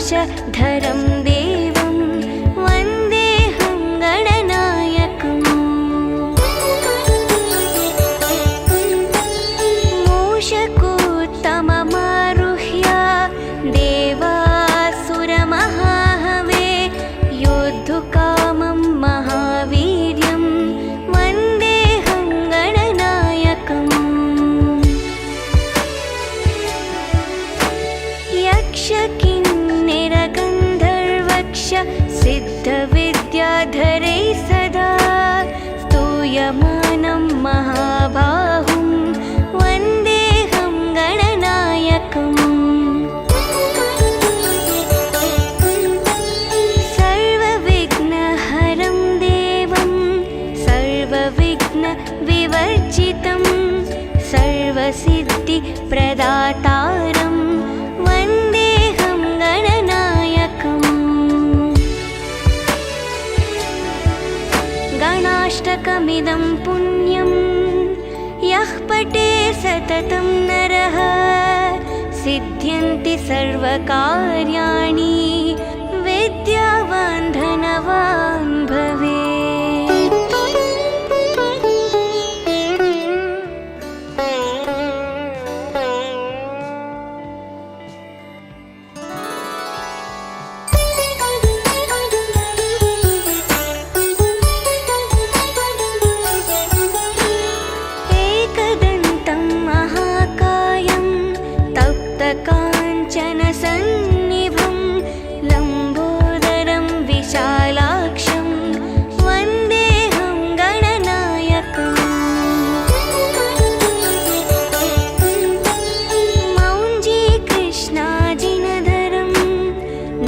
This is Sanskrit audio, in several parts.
पाशाङ्कुशधरं देवं वन्देऽहं गणनायकम्। मूषकोत्तममारुह्य देवासुरमहाहवे योद्धुकामं महावीर्यं वन्देऽहं गणनायकम्। यक्षकिन्नरगन्धर्वक्ष सिद्धविद्याधरै सदा स्तूयमानं महाबाहुं वन्देऽहं गणनायकम्। सर्वविघ्नहरं देवं सर्वविघ्नविवर्जितं सर्वसिद्धिप्रदातारं वन्देऽहं गणनायकम्। गणाष्टकमिदं पुण्यं यः पठे सततं नरः सिद्ध्यन्ति सर्वकार्याणि विद्यावान् धनवान् भवेत्। एकदन्तं महाकायं तप्तकाञ्चनसन्निभं लम्बोदरं विशालाक्षं वन्देऽहं गणनायकम्। मौञ्जीकृष्णाजिनधरं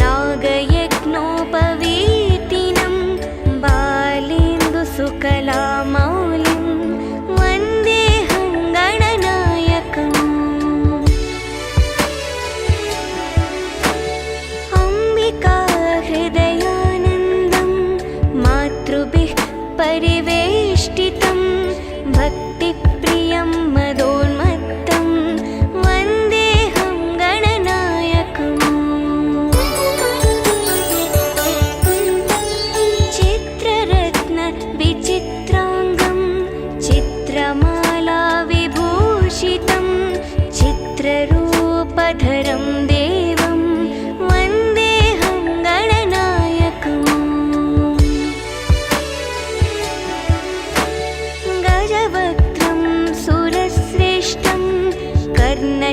नागयज्ञोपवीतिनं बालेन्दुसुकलामौलिं वन्देऽहं गणनायकम्। अम्बिकाहृदयानन्दं मातृभिः परिवेष्टितं भक्तिप्रियं मदोन्मत्तं वन्देऽहं गणनायकम्। चित्ररत्नविचित्राङ्गं चित्रमालाविभूषितं चित्ररूपधरं देवं वन्देऽहं गणनायकम्। गजवक्त्रं सुरश्रेष्ठं कर्णचामरभूषितं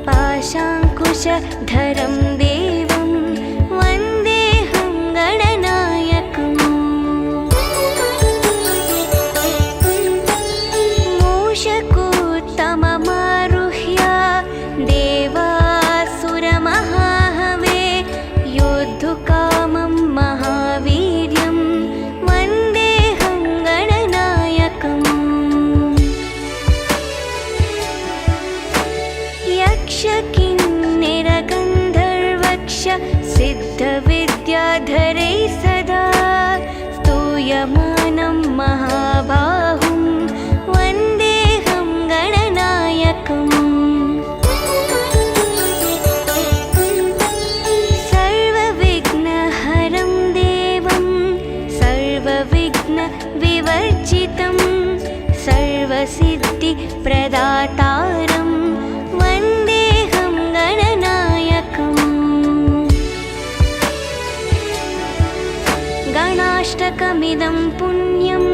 पाशाङ्कुशधरं देवं वन्देऽहं गणनायकम्। मूषकोत्तममारुह्य देवासुरमहाहवे योद्धुकामं महावीर्यं वन्देऽहं गणनायकम्। यक्षकिन्नरगन्धर्वक्ष सिद्धविद्याधरै सदा स्तूयमानं महाबाहुं वन्देऽहं गणनायकम्। सर्वविघ्नहरं देवं सर्वविघ्नविवर्जितं सर्वसिद्धिप्रदातारं वन्देऽहं गणनायकम्। गणाष्टकमिदं पुण्यं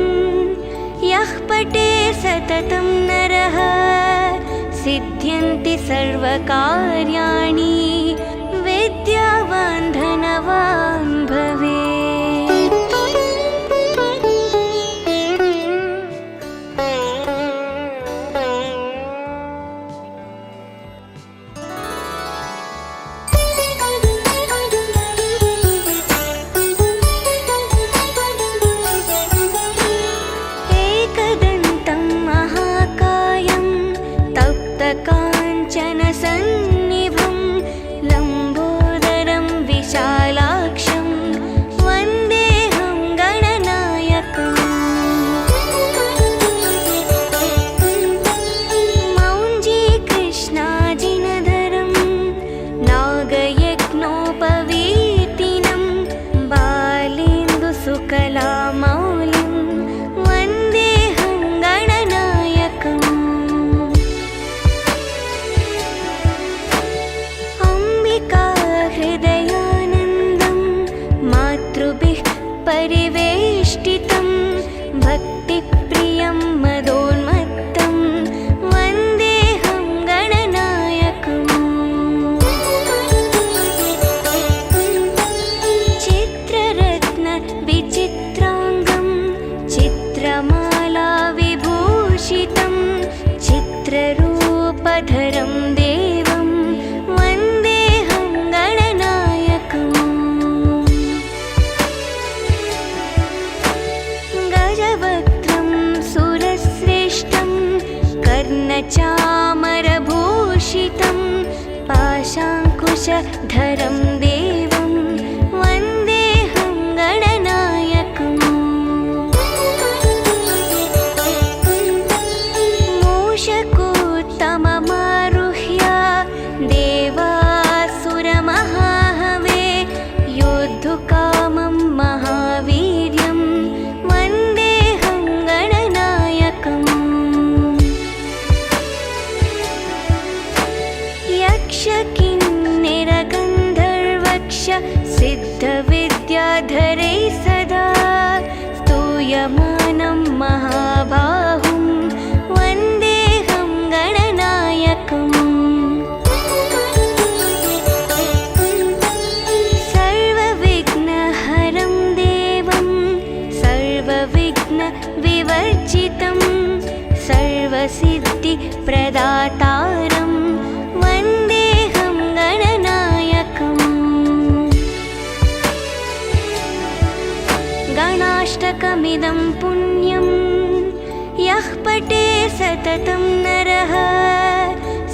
यः पठे सततं नरः सिद्ध्यन्ति सर्वकार्याणि विद्यावान् धनवान् भवेत्। एकदन्तं महाकायं तप्तकाञ्चनसन्निभं लम्बोदरं विशालाक्षं वन्देऽहं गणनायकम्। मौञ्जीकृष्णाजिनधरं कर्णचामरभूषितं पाशाङ्कुशधरं देवं वन्देऽहं गणनायकम् मूषकोत्तममारुह्य देवासुरमहाहवे योद्धुकामं महावीर्यं वन्देऽहं गणनायकम् यक्षकिन्निरगन्धर्वक्ष सिद्धविद्याधरै सदा स्तूयमानं महाबाहुं वन्देऽहं गणनायकम् सर्वविघ्नहरं देवं सर्वविघ्नविवर्जितं सर्वसिद्धिप्रदातारं वन्देऽहं गणनायकम् गणाष्टकमिदं पुण्यं यः पठे सततं नरः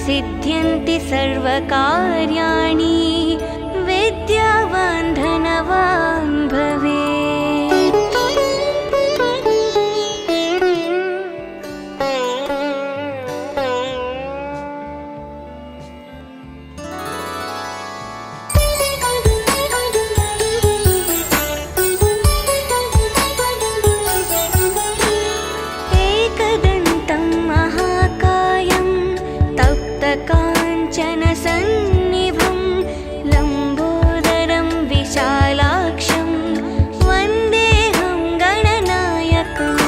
सिद्ध्यन्ति सर्वकार्याणि विद्यावान् धनवान् भवेत्। एकदन्तं महाकायं तप्तकाञ्चनसन्निभं लम्बोदरं विशालाक्षं वन्देऽहं गणनायकम्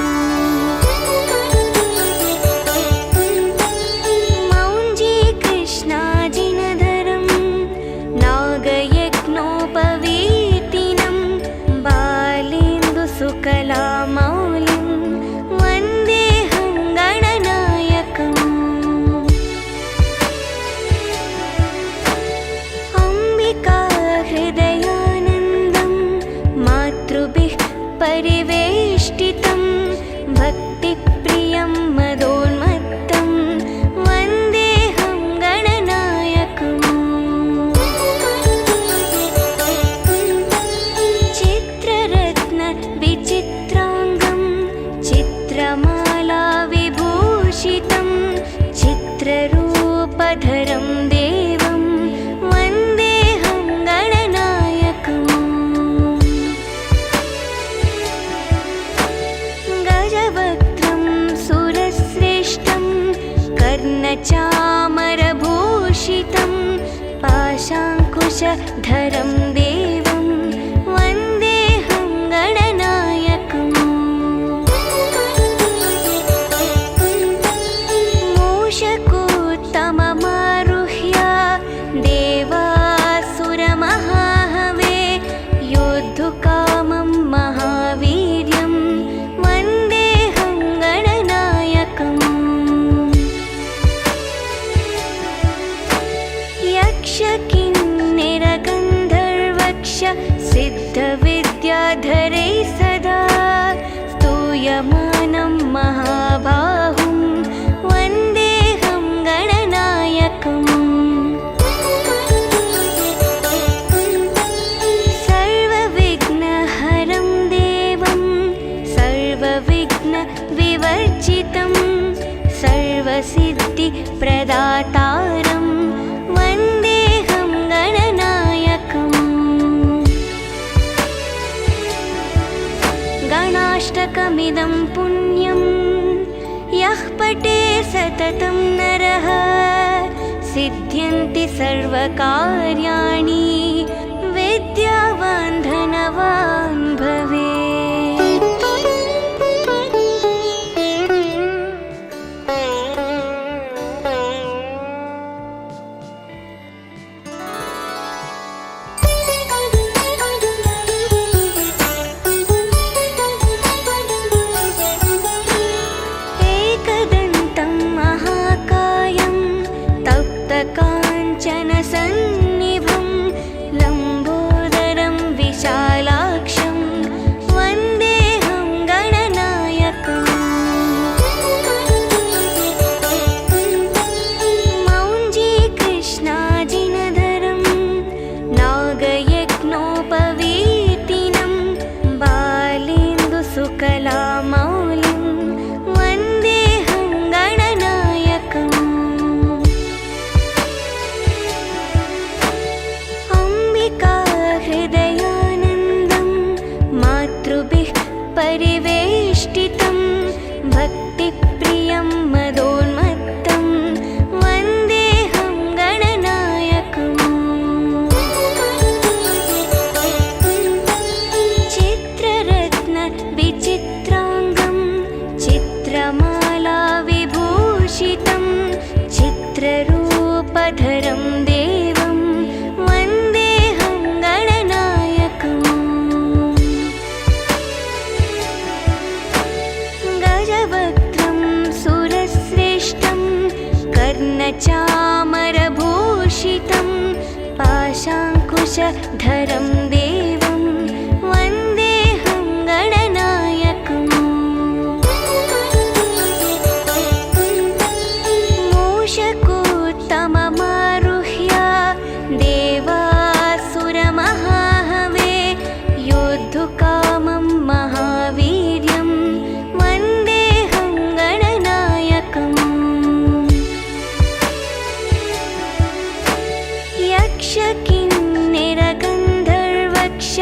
मौञ्जीकृष्णाजिनधरं नागयज्ञोपवीतिनं बालेन्दुसुकलामौलिं वन्देऽहं गणनायकम् अम्बिकाहृदयानन्दं मातृभिः परिवेष्टितं भक्तिप्रियं मदोन्मत्तं वन्देऽहं गणनायकम् चित्ररत्नविचित्राङ्गं चित्रमालाविभूषितं चित्ररूपधरं देवं वन्देऽहं गणनायकम् गजवक्त्रं सुरश्रेष्ठं कर्णचामरभूषितं पाशाङ्कुशधरं देवं वन्देऽहं गणनायकम् मूषकोत्तममारुह्य देवासुरमहाहवे योद्धुकामं महावीर्यं वन्देऽहं गणनायकम् यक्षकिन्निरगन्धर्वक्ष सिद्धविद्याधरै सदा स्तूयमानं महाबाहुं वन्देऽहं गणनायकम् सर्वविघ्नहरं देवं सर्वविघ्नविवर्जितं सर्वसिद्धिप्रदातारं वन्देऽहं गणनायकम् गणाष्टकमिदं पुण्यं यः पठे सततं नरः सिद्ध्यन्ति सर्वकार्याणि विद्यावान् धनवान् भवेत्। एकदन्तं महाकायं तप्तकाञ्चनसन्निभं लम्बोदरं विशालाक्षं चित्रमालाविभूषितं चित्ररूपधरं देवं वन्देऽहं गणनायकम् गजवक्त्रं सुरश्रेष्ठं कर्णचामरभूषितं पाशाङ्कुशधरं देवं वन्देऽहं गणनायकम् मूषकोत्तममारुह्य देवासुरमहाहवे योद्धुकामं महावीर्यं वन्देऽहं गणनायकम् यक्षकिन्निरगन्धर्वक्ष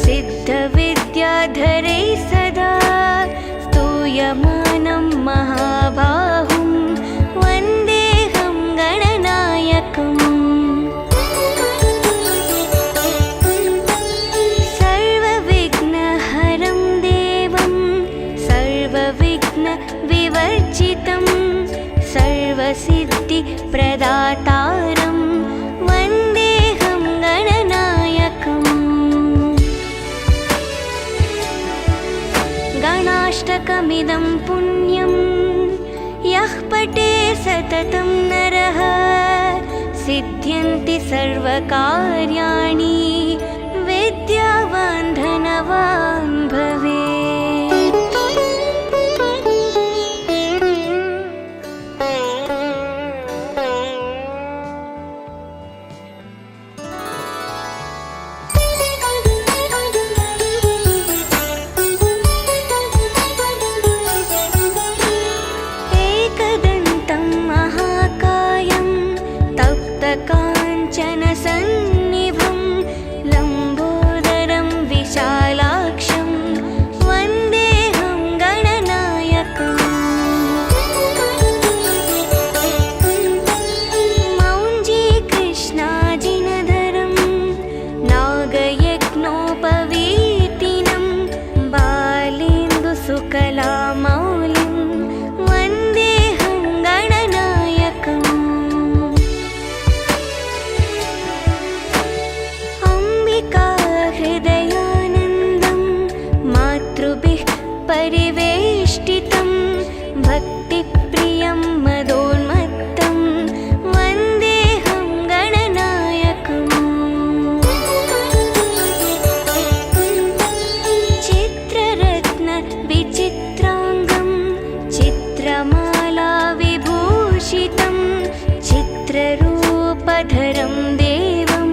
सिद्धविद्याधरै सदा स्तूयमानं महाबाहुं वन्देऽहं गणनायकम् सर्वविघ्नहरं देवं सर्वविघ्नविवर्जितं सर्वसिद्धिप्रदातारं वन्देऽहं गणनायकम् गणाष्टकमिदं पुण्यं यः पठे सततं नरः सिद्ध्यन्ति सर्वकार्याणि विद्यावान् धनवान् भवेत्। एकदन्तं महाकायं तप्तकाञ्चनसन्निभं लम्बोदरं विशालाक्षं वन्देऽहं गणनायकम् मौञ्जीकृष्णाजिनधरं नागयज्ञोपवीतिनं बालेन्दुसुकलामौलिं वन्देऽहं गणनायकम् अम्बिकाहृदयानन्दं मातृभिः परिवेष्टितं भक्तिप्रियं मदोन्मत्तं वन्देऽहं गणनायकम् चित्ररत्नविचित्राङ्गं चित्रमालाविभूषितं चित्ररूपधरं देवं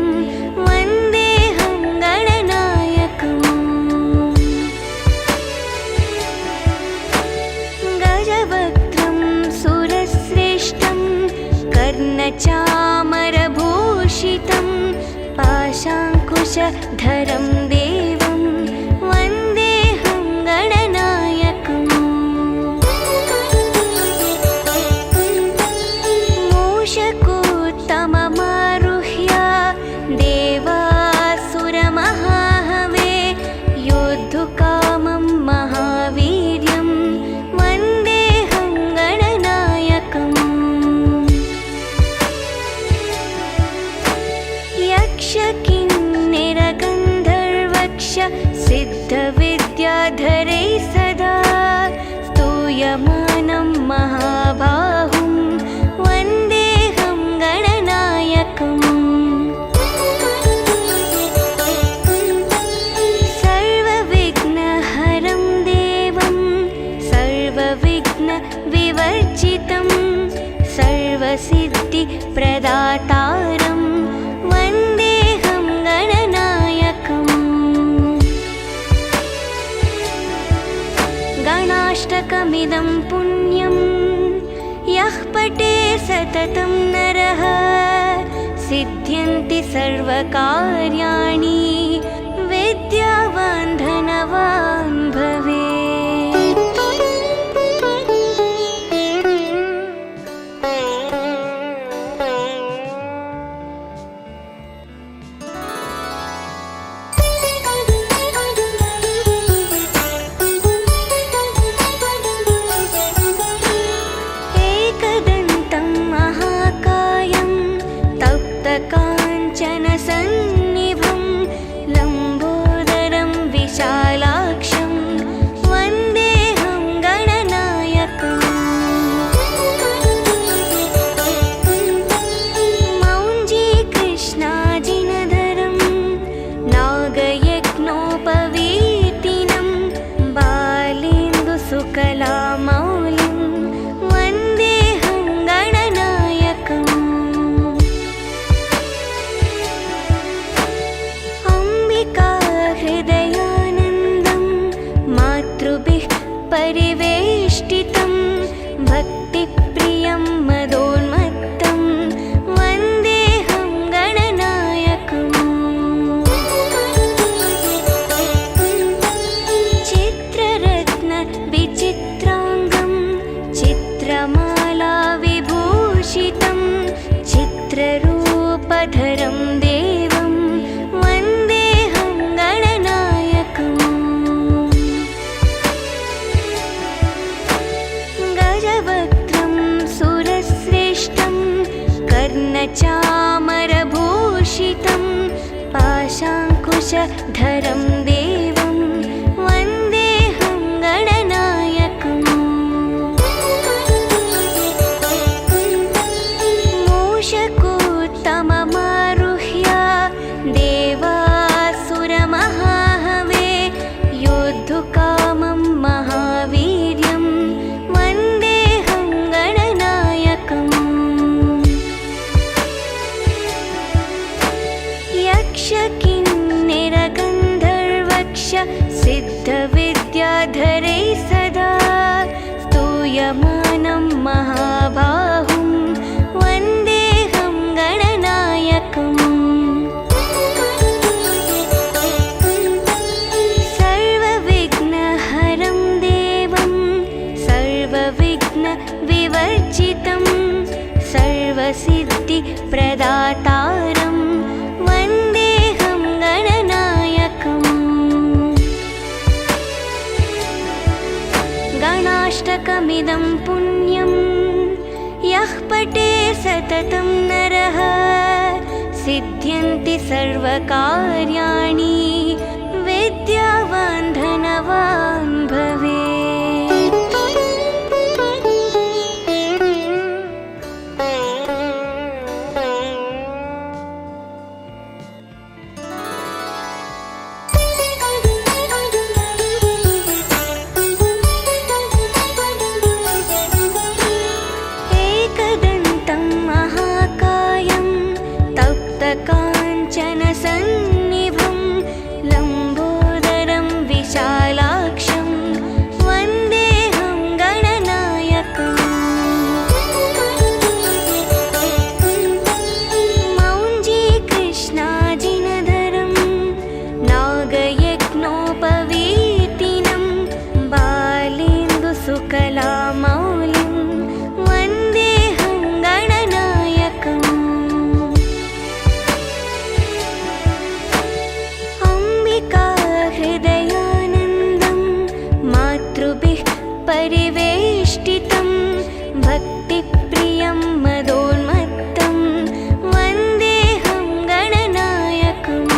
वन्देऽहं गणनायकम् गजवक्त्रं सुरश्रेष्ठं कर्णचामरभूषितं पाशाङ्कुशधरं देवं वन्देऽहं गणनायकम् मूषकोत्तममारुह्य देवासुरमहाहवे योद्धुकामं महावीर्यं वन्देऽहं गणनायकम् यक्षकिन्निरगन्धर्वक्ष सिद्धविद्याधरै सदा स्तूयमानं महाबाहुं वन्देऽहं गणनायकम् सर्वविघ्नहरं देवं सर्वविघ्नविवर्जितं सर्वसिद्धिप्रदातारं वन्देऽहं गणनायकम् गणाष्टकमिदं पुण्यं यः पठे सततं नरः सिद्ध्यन्ति सर्वकार्याणि विद्यावान् धनवान् भवेत्। कर्णचामरभूषितं पाशाङ्कुशधरं देवं वन्देऽहं गणनायकम् मूषकोत्तममारुह्य देवासुरमहाहवे योद्धुकामं महावीर्यं वन्देऽहं गणनायकम् यक्षकिन्निरगन्धर्वक्ष सिद्धविद्याधरैः सदा स्तूयमानं महाबाहुं वन्देऽहं गणनायकम् सर्वविघ्नहरं देवं सर्वविघ्नविवर्जितं सर्वसिद्धिप्रदातारं वन्देऽहं गणनायकम् गणाष्टकमिदं पुण्यं यः पठे सततं नरः सिद्ध्यन्ति सर्वकार्याणि विद्यावान् धनवान् भवेत्। एकदन्तं महाकायं तप्तकाञ्चनसन्निभं लम्बोदरं विशालाक्षं वन्देऽहं गणनायकम् मौञ्जीकृष्णाजिनधरं नागयज्ञोपवीतिनं बालेन्दुसुकलामौलिं वन्देऽहं गणनायकम् अम्बिकाहृदयानन्दं मातृभिः परिवेष्टितं भक्तिप्रियं मदोन्मत्तं वन्देऽहं गणनायकम्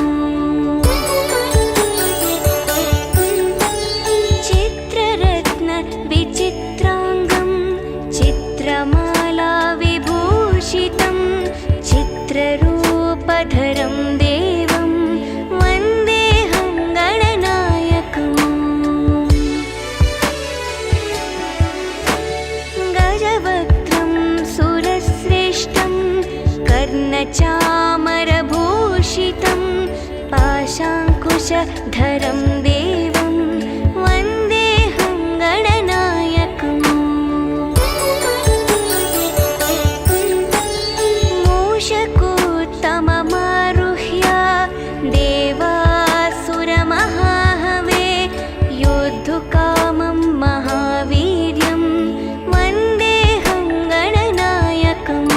चित्ररत्नविचित्राङ्गं चित्रमालाविभूषितं चित्ररूपधरं देवं वन्देऽहं गणनायकम् गजवक्त्रं सुरश्रेष्ठं कर्णचामरभूषितं पाशाङ्कुशधरं देवं वन्देऽहं गणनायकम् मूषकोत्तममारुह्य देवासुरमहाहवे योद्धुकामं महावीर्यं वन्देऽहं गणनायकम्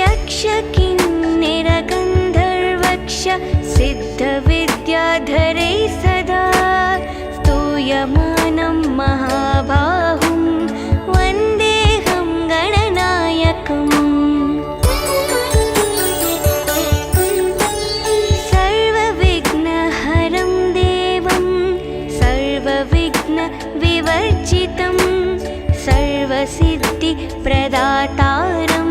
यक्षकिन्निरगन्धर्वक्ष सिद्धविद्याधरैः सदा स्तूयमानं महाबाहुं वन्देऽहं गणनायकम् सर्वविघ्नहरं देवं सर्वविघ्नविवर्जितं सर्वसिद्धिप्रदातारं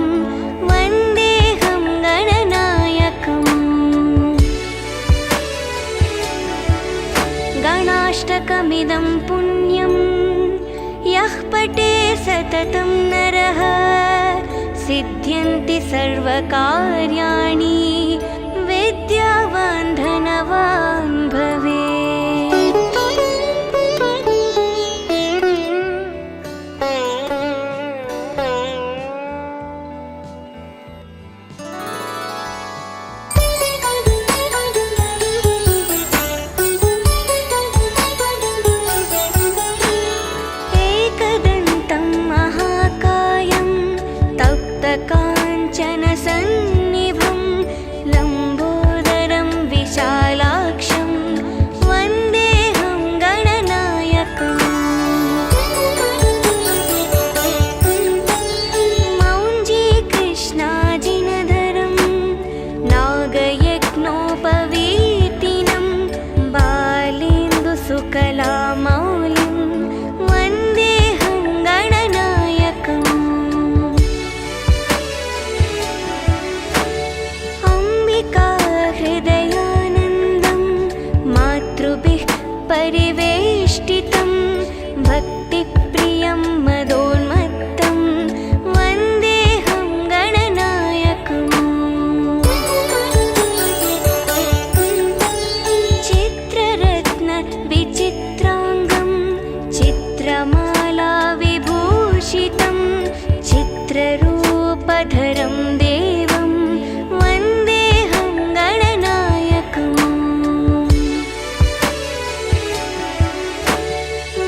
वन्देऽहं गणनायकम् गणाष्टकमिदं पुण्यं यः पठे सततं नरः सिद्ध्यन्ति सर्वकार्याणि विद्यावान् धनवान् भवेत्। एकदन्तं महाकायं तप्तकाञ्चनसन्निभं लम्बोदरं विशालाक्षं चित्रमाला विभूषितं चित्ररूपधरं देवं वन्देऽहं गणनायकम्।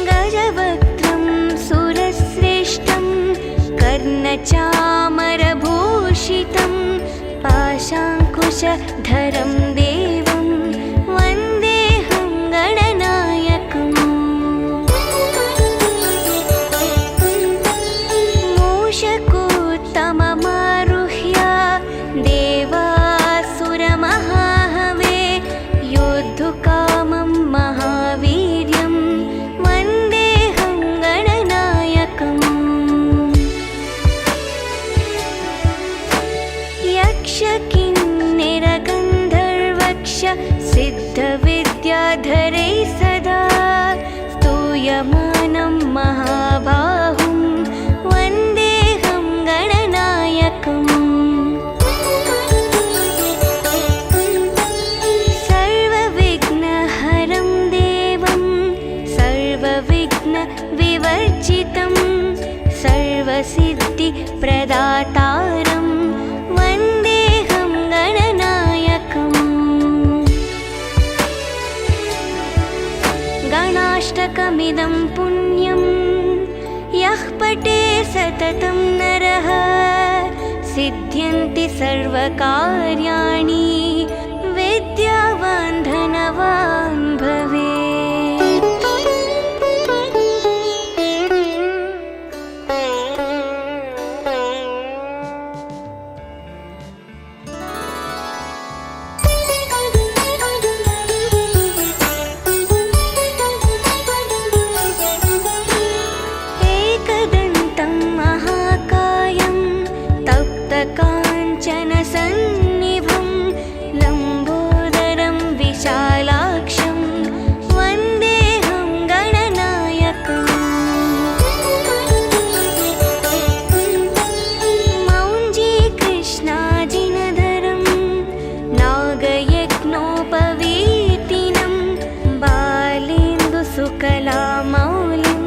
गजवक्त्रं सुरश्रेष्ठं कर्णचामरभूषितं पाशाङ्कुशधरं देवं वन्देऽहं गणनायकम्। मूषकोत्तममारुह्य देवासुरमहाहवे योद्धुकामं महावीर्यं वन्देऽहं गणनायकम्। यक्षकिन्निरगन्धर्वक्ष सिद्धविद्याधरैः सदा स्तूयमानं महाबाहुं वन्देऽहं गणनायकम्। सर्वविघ्नहरं देवं सर्वविघ्नविवर्जितं सर्वसिद्धिप्रदातारं वन्देऽहं गणनायकम्। गणाष्टकमिदं पुण्यं यः पठे सततं नरः सिद्ध्यन्ति सर्वकार्याणि विद्यावान् धनवान् भवेत्। एकदन्तं महाकायं तप्तकाञ्चनसन्निभं लम्बोदरं विशालाक्षं वन्देऽहं गणनायकम्। मौञ्जीकृष्णाजिनधरं नागयज्ञोपवीतिनं बालेन्दुसुकलामौलिं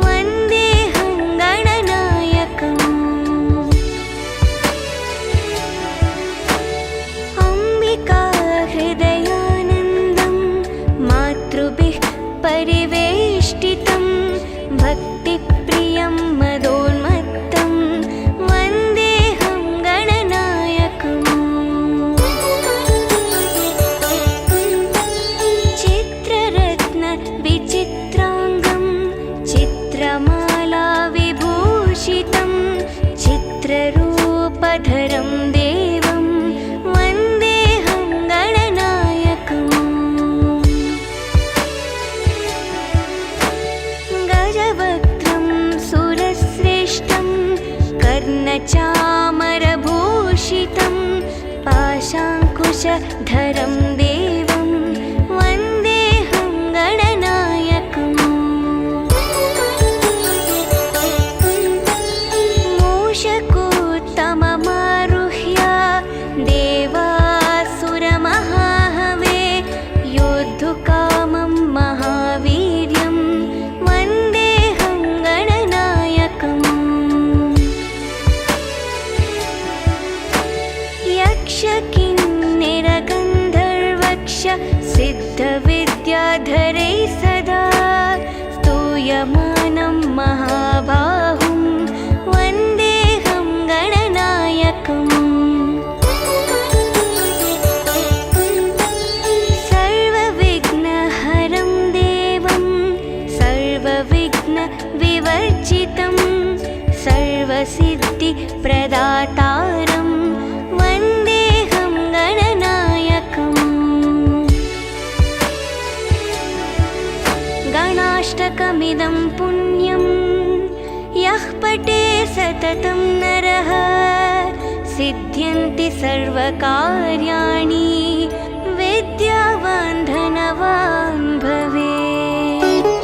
वन्देऽहं गणनायकम्। अम्बिकाहृदयानन्दं मातृभिः परिवेष्टितं भक्तिप्रियं मदोन्मत्तं वन्देऽहं गणनायकम्। चित्ररत्नविचित्राङ्गं चित्रमाला विभूषितं चित्ररूपधरं देवं वन्देऽहं गणनायकम्। गजवक्त्रं सुरश्रेष्ठं कर्णचामरभूषितं पाशाङ्कुशधरं देवं वन्देऽहं गणनायकम्। मूषकोत्तममारुह्य देवासुरमहाहवे योद्धुकामं महावीर्यं वन्देऽहं गणनायकम्। यक्षकिन्निरगन्धर्वक्ष सिद्धविद्याधरैः सदा स्तूयमानं महाबाहुं वन्देऽहं गणनायकम्। सर्वविघ्नहरं देवं सर्वविघ्नविवर्जितं सर्वसिद्धिप्रदातारं वन्देऽहं गणनायकम्। गणाष्टकमिदं पुण्यं यः पठे सततं नरः सिद्ध्यन्ति सर्वकार्याणि विद्यावान् धनवान् भवेत्।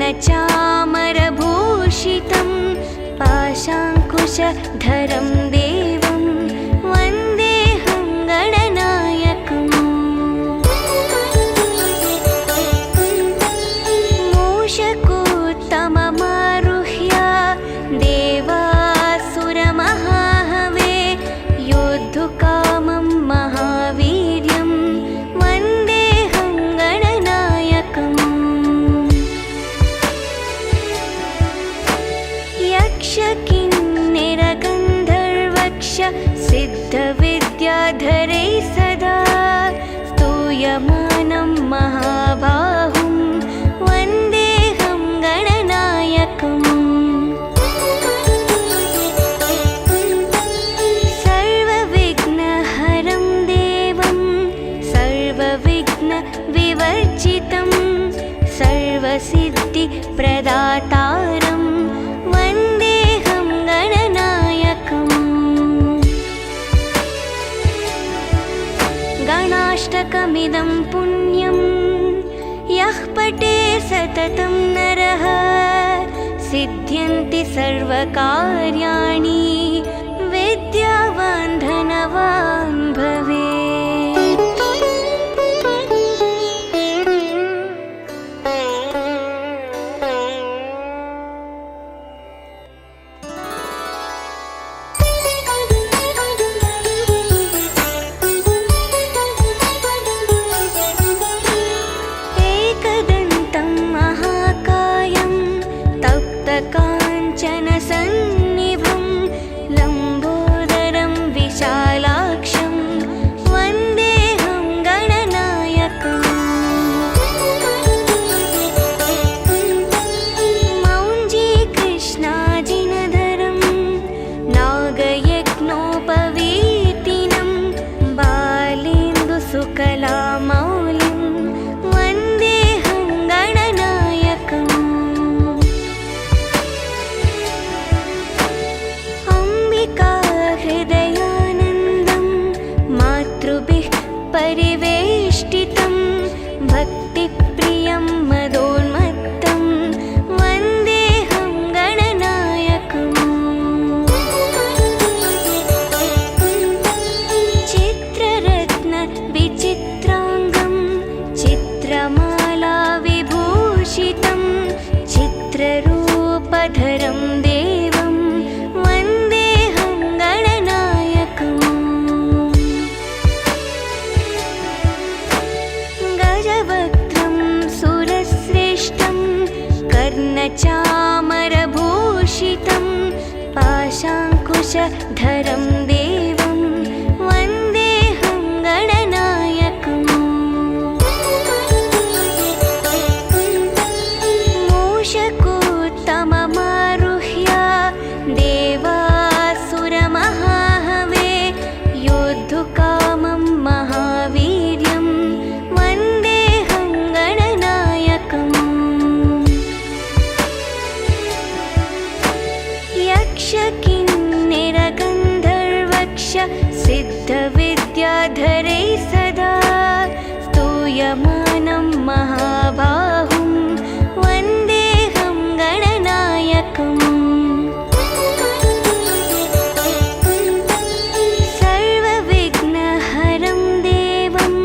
कर्णचामरभूषितं पाशाङ्कुशधरं देवं वन्देऽहं गणनायकम् मूषकोत्तममारुह्य देवासुरमहाहवे योद्धुकामं महावीर्यं वन्देऽहं गणनायकम् यक्षकिन्निरगन्धर्वक्ष सिद्धविद्याधरै सदा स्तूयमानं महाबाहुं वन्देऽहं गणनायकम् सर्वविघ्नहरं देवं सर्वविघ्नविवर्जितं सर्वसिद्धिप्रदातारं वन्देऽहं गणनायकम् गणाष्टकमिदं पुण्यं यः पठे सततं नरः सिद्ध्यन्ति सर्वकार्याणि विद्यावान् धनवान् भवेत्। एकदन्तं महाकायं तप्तकाञ्चनसन्निभं लम्बोदरं विशालाक्षं वन्देऽहं गणनायकम् मौञ्जीकृष्णाजिनधरं नागयज्ञोपवीतिनं बालेन्दुसुकलामौलिं वन्देऽहं गणनायकम् अम्बिकाहृदयानन्दं मातृभिः परिवेष्टितं भक्तिप्रियं मदोन्मत्तं वन्देऽहं गणनायकम् चित्ररत्नविचित्राङ्गं चित्रमालाविभूषितं चित्ररूपधरं देवं वन्देऽहं गणनायकम् गजवक्त्रं सुरश्रेष्ठं कर्णचामरभूषितं पाशाङ्कुशधरं देवं वन्देऽहं गणनायकम् मूषकोत्तममारुह्य देवासुरमहाहवे योद्धुकामं महावीर्यं वन्देऽहं गणनायकम् यक्षकिन्निरगन्धर्वक्ष सिद्धविद्याधरै सदा स्तूयमानं महाबाहुं वन्देऽहं गणनायकम् सर्वविघ्नहरं देवं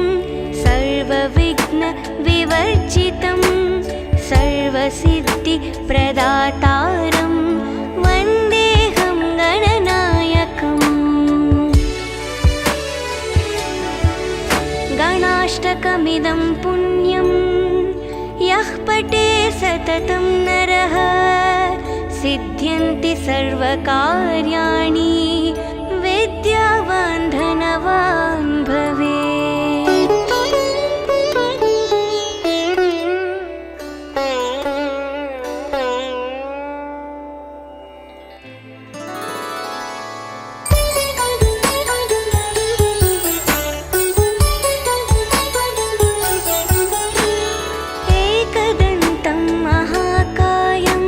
सर्वविघ्नविवर्जितं सर्वसिद्धिप्रदातारं वन्देऽहं गणनायकम् गणाष्टकमिदं पुण्यं यः पठे सततं नरः सिद्ध्यन्ति सर्वकार्याणि विद्यावान् धनवान् भवेत्। एकदन्तं महाकायं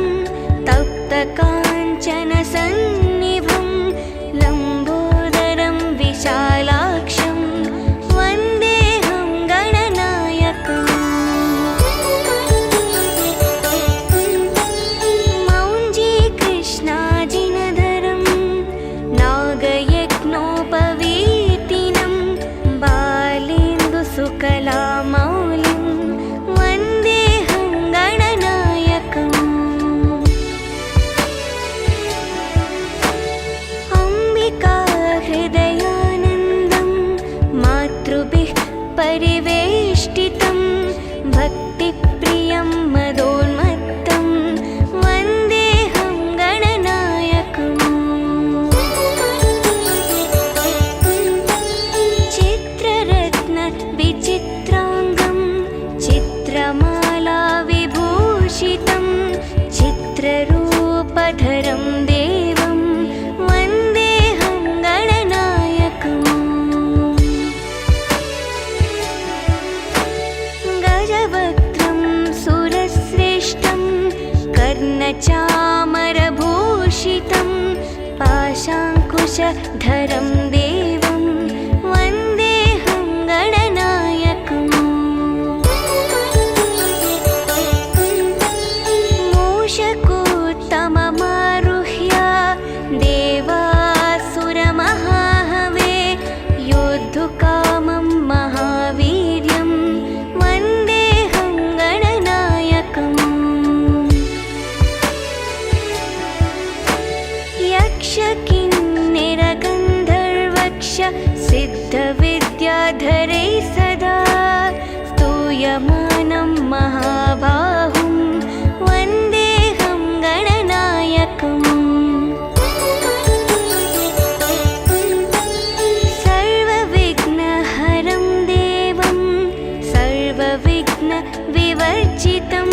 तप्तकाञ्चनसन्निभं लम्बोदरं विशालाक्षं परिवेष्टितं भक्तिप्रियं मदोन्मत्तं वन्देऽहं गणनायकम् चित्ररत्नविचित्राङ्गं चित्रमाला विभूषितं चित्ररूपधरं देवं वन्देऽहं गणनायकम् गजवक्त्रं सुरश्रेष्ठं कर्णचामरभूषितं पाशाङ्कुशधरं देवं वन्देऽहं गणनायकम् मूषकोत्तममारुह्य देवासुरमहाहवे योद्धुकामं महावीर्यं वन्देऽहं गणनायकम् यक्षकिन्निरगन्धर्वक्ष सिद्धविद्याधरैः सदा स्तूयमानं महाबाहुं वन्देऽहं गणनायकम् सर्वविघ्नहरं देवं सर्वविघ्नविवर्जितं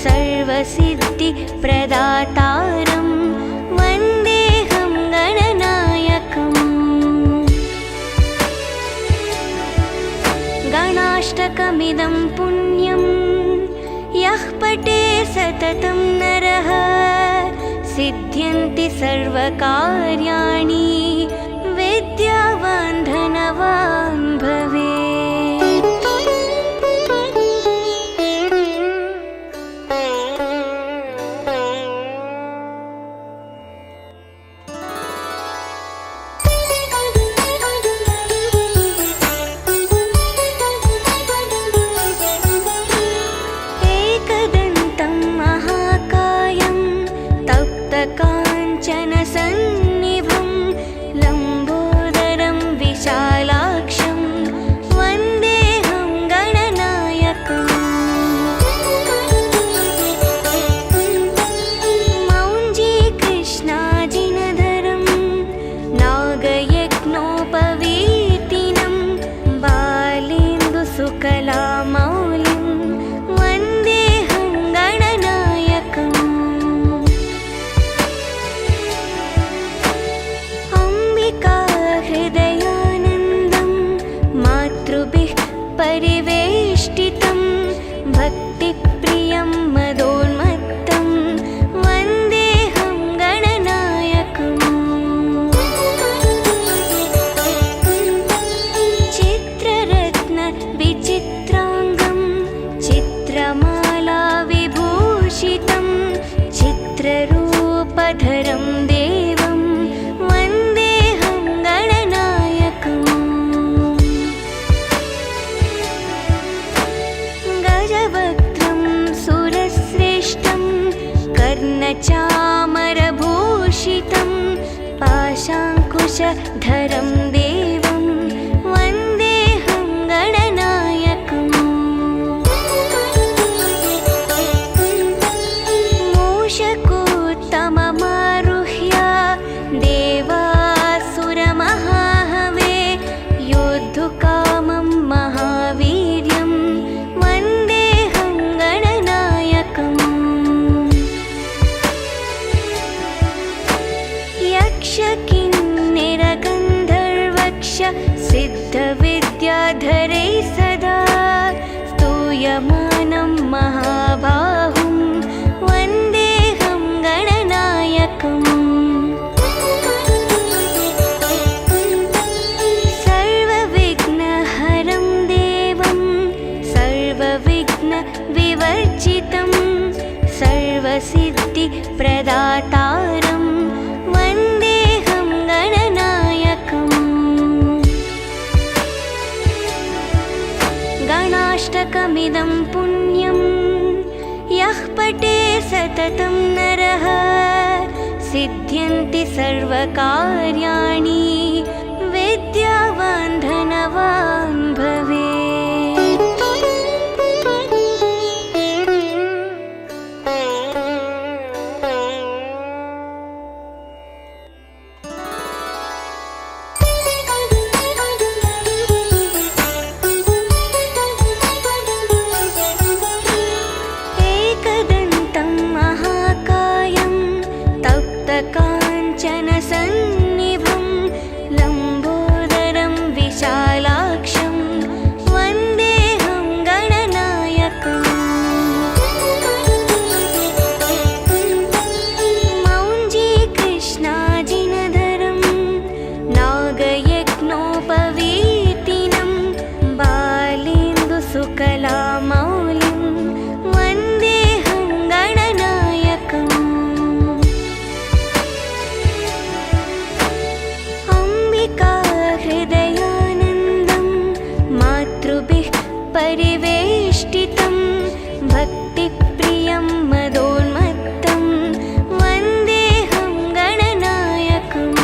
सर्वसिद्धिप्रदातारं वन्देऽहं गणनायकम् गणाष्टकमिदं पुण्यं यः पठे सततं नरः सिद्ध्यन्ति सर्वकार्याणि विद्यावान् धनवान् भवेत्। एकदन्तं महाकायं तप्तकाञ्चनसन्निभं लम्बोदरं विशालाक्षं वन्देऽहं गणनायकम् मौञ्जीकृष्णाजिनधरं नागयज्ञोपवीतिनं बालेन्दुसुकलामौलिं वन्देऽहं गणनायकम् अम्बिकाहृदयानन्दं मातृभिः परिवेष्टितं भक्तिप्रियं मदोन्मत्तं वन्देऽहं गणनायकम् चित्ररत्नविचित्राङ्गं चित्रमाला विभूषितं चित्ररूपधरं देवं वन्देऽहं गणनायकम् गजवक्त्रं सुरश्रेष्ठं कर्णचामरभूषितं पाशाङ्कुशधरं देवं वन्देऽहं गणनायकम् मूषकोत्तममारुह्य देवासुरमहाहवे योद्धुकामं महावीर्यं वन्देऽहं गणनायकम् यक्षकिन्निरगन्धर्वक्ष सिद्धविद्याधरैः सदा स्तूयमानं महाबाहुं वन्देऽहं गणनायकम् सर्वविघ्नहरं देवं सर्वविघ्नविवर्जितं सर्वसिद्धिप्रदातारं वन्देऽहं गणनायकम् गणाष्टकमिदं पुण्यं यः पठे सततं नरः सिद्ध्यन्ति सर्वकार्याणि विद्यावान् धनवान् भवेत्। परिवेष्टितं भक्तिप्रियं मदोन्मत्तं वन्देऽहं गणनायकम्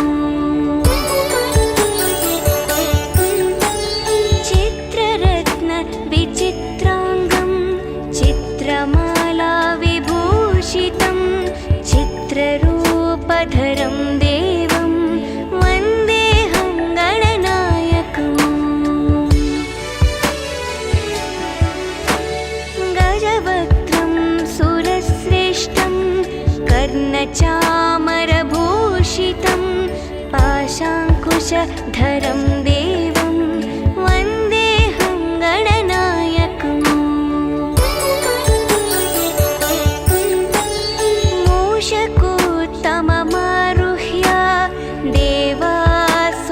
चित्ररत्नविचित्राङ्गं चित्रमाला विभूषितं चित्ररूपधरं देवं वन्देऽहं गणनायकम् गजवक्त्रं सुरश्रेष्ठं कर्णचामरभूषितं पाशाङ्कुशधरं देवं वन्देऽहं गणनायकम् मूषकोत्तममारुह्य देवासुरमहाहवे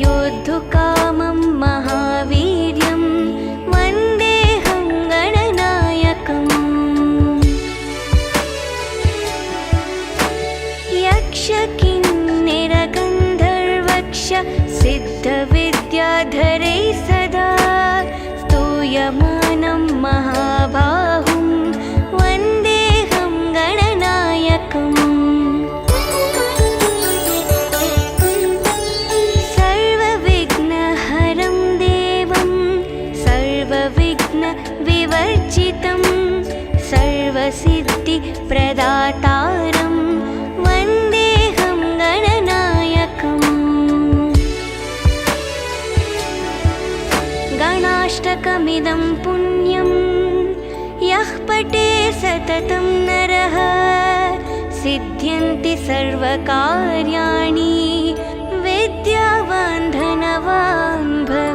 योद्धुकामं महावीर्यं वन्देऽहं गणनायकम् यक्षकिन्निरगन्धर्वक्ष सिद्धविद्याधरैः सदा स्तूयमानं महाबाहुं वन्देऽहं गणनायकम् सर्वविघ्नहरं देवं सर्वविघ्नविवर्जितं सर्वसिद्धिप्रदातारं वन्देऽहं गणनायकम् गणाष्टकमिदं पुण्यं यः पठे सततं नरः सिद्ध्यन्ति सर्वकार्याणि विद्यावान् धनवान् भवेत्।